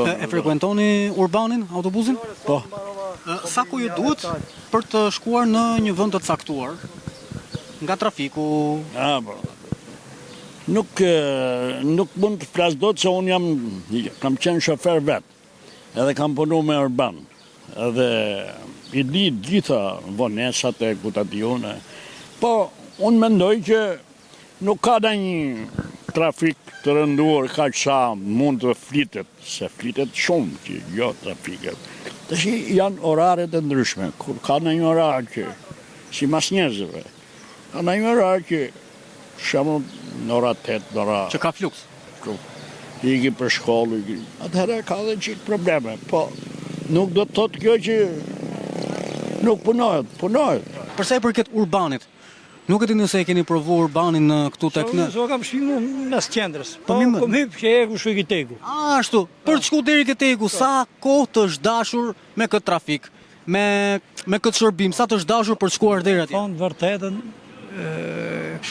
E frekuentoni urbanin, autobusin? Po. Sa ku ju duhet për të shkuar në një vend të caktuar? Nga trafiku? Po. Nuk mund të flas dot se unë kam qenë shofer vet. Edhe kam punu me urban. Edhe i di gjitha vonesat e kutatione. Po, unë mendoj që nuk ka një trafik të rënduar kaq sa mund të flitet, se flitet shumë që jo trafiket. Tash janë oraret e ndryshme, kur ka në një orar që, si mas njerëzve, ka në një orar që shemë në ora 8, në ora... Që ka fluks? Iki për shkollë, atëherë ka dhe qikë probleme, po nuk do të thotë kjo që nuk punohet. Përsa i përket urbanit, nuk e di nëse e keni provu urbanin këtu tek në... So kam shpimu mes qendrës, po kom hyp që e ku shkoj Kitegu. Ashtu, për të shku deri Kitegu, sa kohë të zhdashur me këtë trafik, me këtë shërbim, sa të zhdashur për të shkuar deri atje? Thonë vërtetën,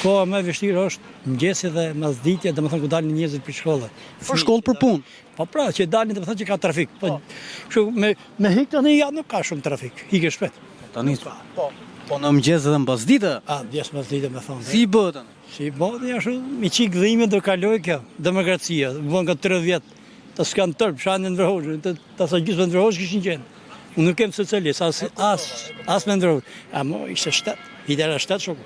koha më e vështirë është mëngjesi dhe mesditja, domethënë ku dalin njerëzit për shkollë. Për shkollë, për punë. Po pra, që dalin domethënë që ka trafik. Po kështu me hik tani ja nuk ka shumë trafik. Hike shpejt. Tani po në mëngjes dhe mbasditë? Mëngjes mesdite më thonë. Si i bëhet tani? Si i bëhet ashtu, me çik dhimbje do kaloj kjo demokracia. Vën ka 30 vjet. Ta s'kan tërp, shanë ndërhoxhën, ta sa gjithë ndërhoxhë kishin qenë. Unë nuk kem socialist, as me ndërhoxhë. Amo ishte shtet. Idera shtet shoku.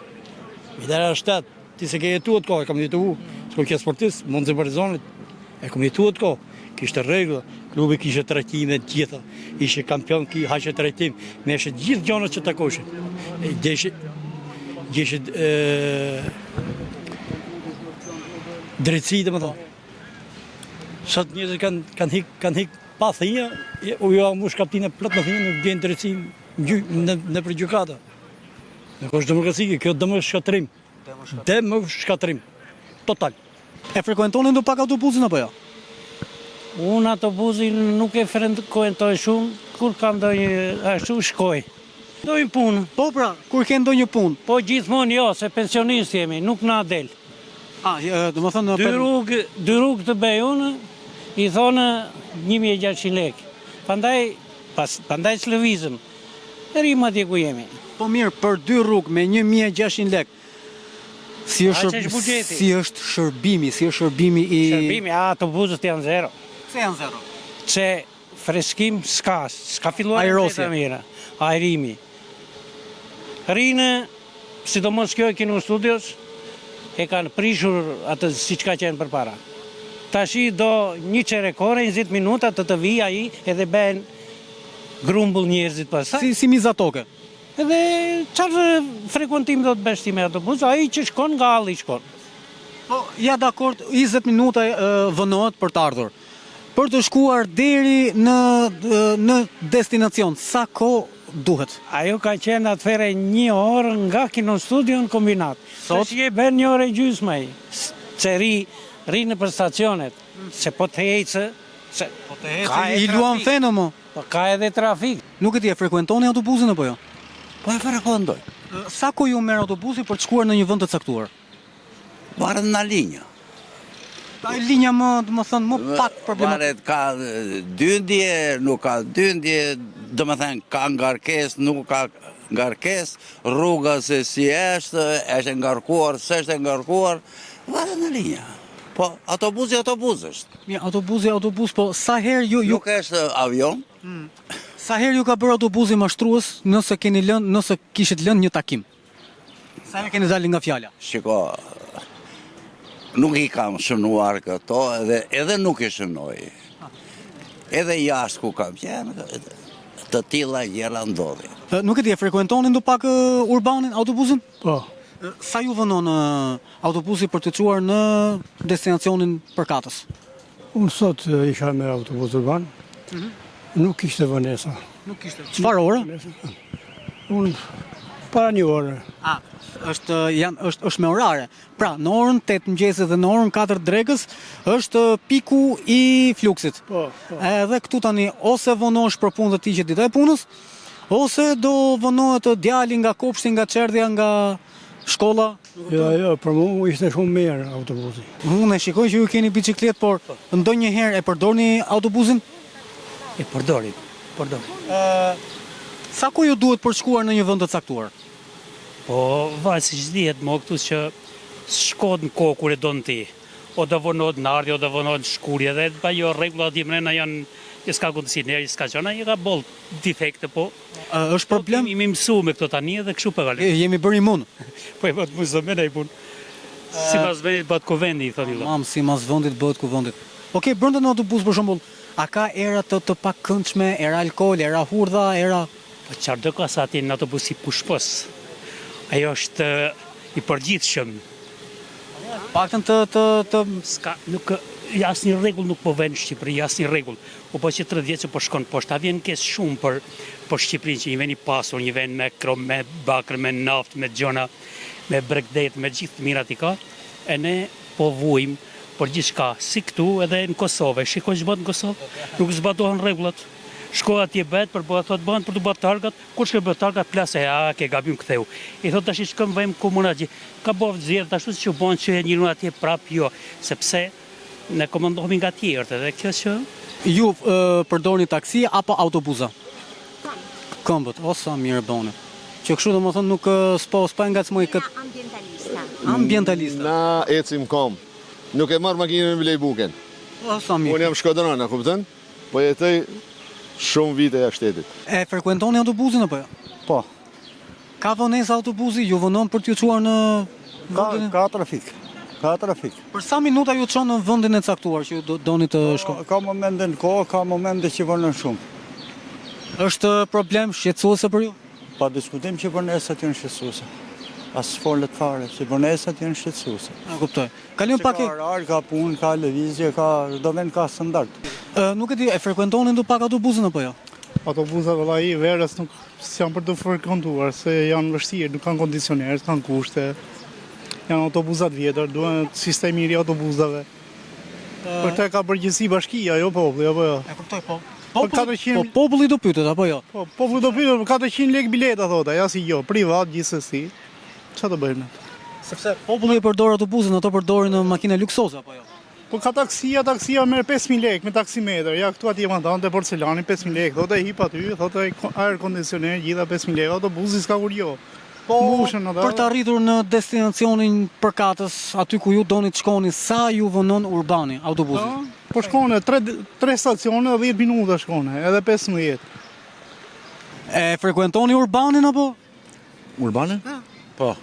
Idera shtet. Ti se ke jetuar kohë, kam jetuar. S'ko ke sportist, mund të barizonit. E kam jetuar kohë. Kishte rregulla, klubi kishte trajtime të gjitha. Ishte kampion, haqe trajtim, me ishte gjithë gjonat që takoshin. Gjeshit drejtësi dhe më thonë. Sot njerëzit kanë hik pa thinja, u jo mu shkaptin e plot në thinja, nuk gjenë drejtësi në për gjykata. Nuk është demokraci, kjo dëmë shkatrim. Dëmë shkatrim. Total. E frekuentoni ndo pak autobusin apo jo? Unë autobusin nuk e frekuentoj shumë, kur kam ndonjë ashtu shkoj. Ndonjë punë. Po pra, kur ke ndonjë punë? Po gjithmonë jo, se pensionist jemi, nuk na del. Do më thënë... Dy rrugë të bëj unë, i thonë 1.600 lekë. Pandaj s'lëvizëm, rrim atje ku jemi. Po mirë, për 2 rrugë me 1.600 lekë, si është shërbimi, i... Shërbimi, autobusët janë zero. Se janë zero? Se freskim s'ka filluar Aerosja. Aerimi. Rinë, sidomos kjo e kinu studios, e kanë prishur atë si që ka qenë për para. Tashi do një qerekore, 20 minuta të vijë ai edhe ben grumbull njerëzit pasaj. Si mizatoke? Edhe qarë frekuentim do të bësh ti me autobus, ai që shkon nga halli shkon. Po, ja dakord, 20 minuta vënohet për të ardhur. Për të shkuar deri në destinacion, sa kohë duhet? Ajo ka qenë atëfere 1 orë nga kino studio në kombinat. Sot je ben 1 orë e gjysmë ai. Se ri në për stacionet, se po të hejtë, I luan fenë mo. Po ka edhe trafik. Nuk e ti e frekuentoni autobusin apo jo? Po e frekuentoj. Sa kohë ju merr autobusi për të shkuar në një vend të caktuar? Varet nga linja. Ai linja më pak problematike. Varet ka dyndje, nuk ka dyndje, do më thënë ka ngarkes, nuk ka ngarkes, rruga se si është ngarkuar, s'është ngarkuar, varet nga linja. Po, autobusi është. Mirë, autobus, po sa herë ju... Nuk është avion. Sa herë ju ka bërë autobusi mashtrues nëse kishit lënë një takim? Sa herë keni dalë nga fjala? Shiko, nuk i kam shënuar këto, edhe nuk i shënoj. Edhe jashtë ku kam qenë, të tilla gjëra ndodhin. Nuk e di, e frekuentoni ndo pak urbanin, autobusin? Po. Sa ju vënon autobusi për të çuar në destinacionin përkatës? Unë sot isha me autobus urban, nuk ishte vënesa. Nuk ishte. Çfarë ore? Unë para 1 ore. Është me orare. Pra, në orën 8 mëngjesit dhe në orën 4 drekës është piku i fluksit. Po. Edhe këtu tani ose vonosh për punë dhe ti që dita e punës, ose do vonohet djali nga kopshti, nga çerdhja, nga shkolla. Jo, për mu ishte shumë mirë autobusi. Unë e shikoj që ju keni bicikletë, por ndonjëherë e përdorni autobusin? E përdorim. Sa kohë ju duhet për të shkuar në një vend të caktuar? Po, vajtë si që dihet më këtu që shkot në kohë kur e do në ti. O do vënot në ardhje, o do vënot në shkurje, dhe pa jo regullat i mrena janë, që s'ka kundësi njerë, që s'ka qona, i ka boll defekte, po. Është problem? Po, imi mësu me këto tani dhe këshu për gale. Jemi bërë imun. Po e bëtë mësë me i punë. Si mas vendit bëtë kuvendi, thoni dhe. Mam, si mas vendit bëhet kuvendit. Okej, brenda në autobus për shembull, a ka era të pakëndshme, era alkool, era hurdha, era Po qarë do ka sa ati në autobus i pushpos. Ajo është i përgjithshëm. paktën të Ska, nuk, asnjë rregull nuk po vjen në Shqipëri, asnjë rregull. Po 30 vjet që po shkon poshtë, a vjen kes shumë për Shqipërinë, që një vend i pasur, një vend me krom, me bakër, me naftë, me gjona, me bregdet, me gjithë të mirat i ka, e ne po vujmë për gjithçka, si këtu edhe në Kosovë. Shikoj ç'bën në Kosovë, nuk zbatohen rregullat. Shko atje bet për bëhen për të bërë targat, kur shkë bërë targat, plase, ke gabim këtheu. I thot tash shkëm vëjmë komunat, ka bërë zjerë, ashtu që bënë që njërën atje prap jo, sepse ne komandohemi nga tjerët, edhe kjo që... ju përdorni taksi apo autobusa? Këmbët, o sa mirë bëne. Që kështu do më thënë nuk s'pa ngacmoj këtë ambientalista. Na ecim kom. Nuk e marr makinën me lejbuken. O sa mirë. Unë jam shkodran, a kupton? Po jetoj shumë vite jashtë shtetit. E frekuentoni autobusin apo jo? Po, Ka vonesë autobusi, ju vonon për t'ju çuar në vendin? ka trafik. Ka trafik. Për sa minuta ju çon në vendin e caktuar që ju doni të shkoni? Ka momente në kohë, ka momente që vonon shumë. Është problem shqetësuese për ju? Pa diskutim që vonesat janë shqetësuese. As folet fare, që vonesat janë shqetësuese. A kuptoj. Kalojmë pak Ka orar, ka punë, ka lëvizje, do vend ka standard. nuk e di, e frekuentoni ndo pak autobusin apo jo? Autobusat vëllai verës nuk janë për të frekuentuar, se janë vështirë, nuk kanë kondicionerë, kanë kushte. Janë autobusat vjetër, duhen sistemi i ri autobusave. Për të ka përgjegjësi bashkia, jo populli, apo jo. E kuptoj, po. Po 400 Populli do pyetet apo jo? Po populli do pyetë 400 lekë bileta thotë, ja si jo, privat gjithsesi. Çfarë do bëjmë? Sepse populli e përdor autobusin, ato përdorin në makina luksoze apo jo? Po ka taksia merr 5000 lekë me taksimetër. Ja këtu atje mandant te porcelani 5000 lekë. Thotë hip aty, thotë air kondicioner gjitha 5000 lekë. Autobusi s'ka kur jo. Po, Mbushën atë. për të arritur në destinacionin përkatës, aty ku ju doni të shkoni, sa ju vonon urbani, autobusi? Po shkone 3 stacione, 10 minuta shkone, edhe 15. E frekuentoni urbanin apo? Urbanin? Po.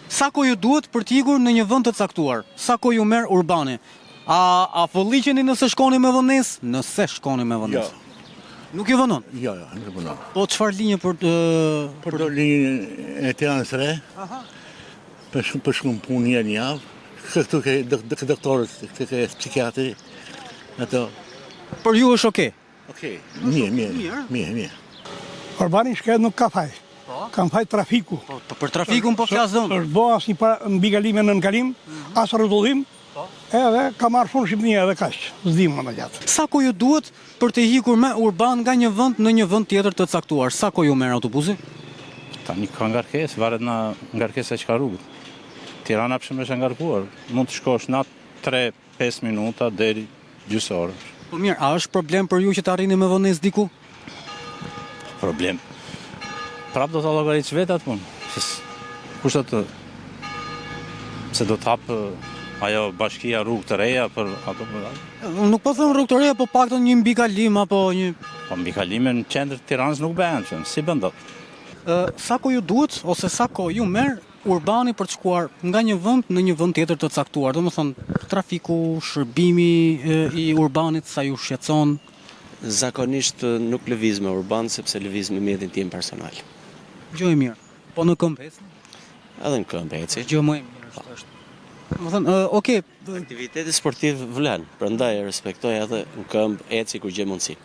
Sa kohë ju duhet për t'ikur në një vend të caktuar? Sa kohë ju merr urbani? A fëlliqeni nëse shkoni me vonesë? Nëse shkoni me vonesë. Nuk ju vonon? Jo, nuk e punon. Po çfarë linje për Për do linjën e Tiranës re, për shumë punë një javë, këtu ke doktorët, këtu ke psikiatri, ato. për ju është okay? Okej, mirë. Urbani shkret nuk ka faj. Kam faj trafiku. Po për trafikun po flas zon. Është bo as një mbi kalime në kalim, as rrotullim, edhe ka marrë shumë Shqipënia edhe kaq. S'dim më gjatë. Sa kohë ju duhet për të hikur me urban nga një vend në një vend tjetër të caktuar? Sa kohë ju merr autobusi? Tani ka ngarkesë, varet nga ngarkesa që ka rrugë. Tirana përshimë është ngarkuar. Mund të shkosh natë 3-5 minuta deri gjysë orë. Po mirë, a është problem për ju që të arrini me vonesë diku? Problem. Prap do të llogaritsh vetë atë punë. Kush do të... Se do të hapë ajo bashkia rrugë të reja për ato për ato. Nuk po them rrugë të reja, po paktën një mbikalim apo një... Po mbikalime në qendër të Tiranës nuk bëhen, që si bën dot. Sa kohë ju duhet, ose sa kohë ju merr urbani për të shkuar nga një vend në një vend tjetër të caktuar? Domethënë, trafiku, shërbimi i urbanit, sa ju shqetëson? Zakonisht nuk lëviz me urban, sepse lëviz me mjetin tim personal. Gjë e mirë. Po në këmbë ecni? Edhe në këmbë eci. Gjë më e mirë është. Domethënë, okay, Aktiviteti sportiv vlen, prandaj e respektoj edhe në këmbë eci kur gjej mundësi.